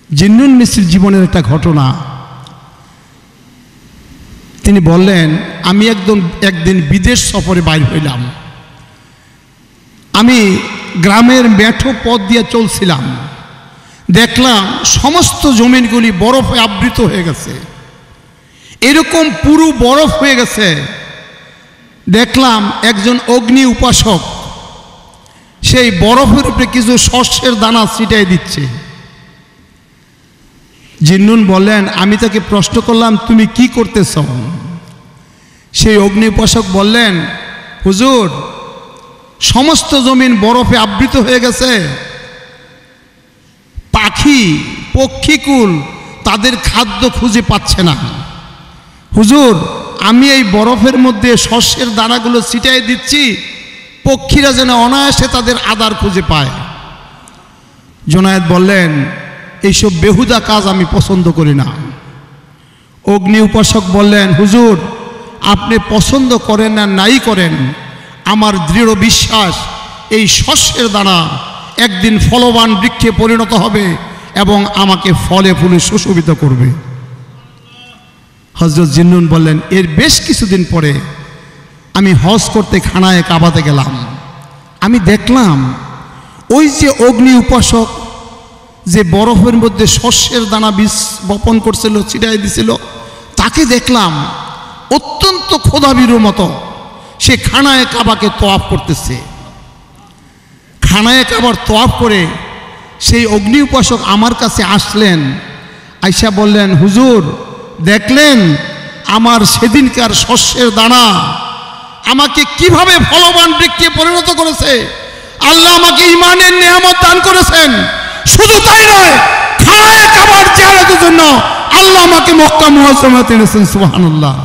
জিন্নুন মিস্ত্রির জীবনের একটা ঘটনা। তিনি বললেন, আমি একদিন বিদেশ সফরে বাইর হইলাম। আমি গ্রামের মেঠো পথ দিয়ে চলছিলাম, দেখলাম সমস্ত জমিনগুলি বরফে আবৃত হয়ে গেছে, এরকম পুরো বরফ হয়ে গেছে। দেখলাম একজন অগ্নি উপাসক সেই বরফের উপরে কিছু শস্যের দানা ছিটাই দিচ্ছে। জিন্নুন বললেন, আমি তাকে প্রশ্ন করলাম, তুমি কি করতেছ? সেই অগ্নি উপাসক বললেন, হুজুর, সমস্ত জমিন বরফে আবৃত হয়ে গেছে, পাখি পক্ষীকুল তাদের খাদ্য খুঁজে পাচ্ছে না। হুজুর, আমি এই বরফের মধ্যে শস্যের দানাগুলো ছিটাই দিচ্ছি, পক্ষীরা যেন অনায়াসে তাদের আদার খুঁজে পায়। জুনায়েদ বললেন, এইসব বেহুদা কাজ আমি পছন্দ করি না। অগ্নি উপাসক বললেন, হুজুর, আপনি পছন্দ করেন না নাই করেন, আমার দৃঢ় বিশ্বাস এই শস্যের দানা একদিন ফলবান বৃক্ষে পরিণত হবে এবং আমাকে ফলে ফুলে সুশোভিত করবে। হযরত জিন্নুন বললেন, এর বেশ কিছুদিন পরে আমি হজ করতে খানায়ে কাবাতে গেলাম। আমি দেখলাম ওই যে অগ্নি উপাসক যে বরফের মধ্যে শস্যের দানা বীজ বপন করছিল, ছিটাই দিছিল, তাকে দেখলাম অত্যন্ত ক্ষুধাবিরুর মতো সে খানায়ে কাবাকে তোয়াফ করতেছে। খানায়ে কাবার তোয়াফ করে সেই অগ্নি উপাসক আমার কাছে আসলেন। আইসা বললেন, হুজুর, দেখলেন আমার সেদিনকার শস্যের দানা আমাকে কিভাবে ফলবান বৃক্ষে পরিণত করেছে? আল্লাহ আমাকে ঈমানের নিয়ামত দান করেছেন। শুধু তাই নয়, খানায়ে কাবার জিয়ারতের জন্য আল্লাহ আমাকে মক্কা মুআজ্জামাতে এনেছেন। সুবহানাল্লাহ।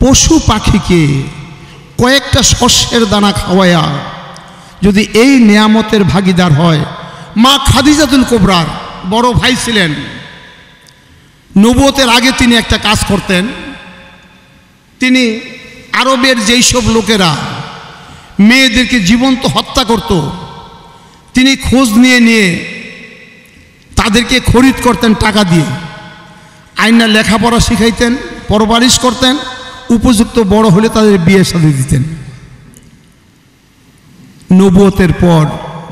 পশু পাখিকে কয়েকটা শস্যের দানা খাওয়ায়া যদি এই নিয়ামতের ভাগিদার হয়, মা খাদিজাতুল কুবরার বড় ভাই ছিলেন, নবুয়তের আগে তিনি একটা কাজ করতেন। তিনি আরবের যেই সব লোকেরা মেয়েদেরকে জীবন্ত হত্যা করত, তিনি খোঁজ নিয়ে তাদেরকে খরিদ করতেন টাকা দিয়ে, আইনা লেখাপড়া শিখাইতেন, পরবারিশ করতেন, উপযুক্ত বড় হলে তাদের বিয়ে শাদী দিতেন। নবুয়তের পর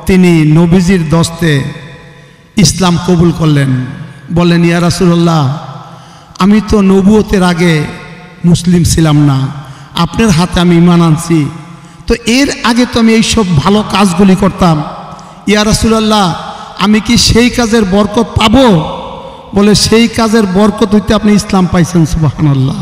তিনি নবীজির দস্তে ইসলাম কবুল করলেন। বললেন, ইয়া রাসূলুল্লাহ, আমি তো নবুয়তের আগে মুসলিম ছিলাম না, আপনার হাতে আমি ঈমান আনছি, তো এর আগে তো আমি এইসব ভালো কাজগুলি করতাম, ইয়া রাসূলুল্লাহ, আমি কি সেই কাজের বরকত পাবো? বলে, সেই কাজের বরকত হইতে আপনি ইসলাম পাইছেন। সুবহানাল্লাহ।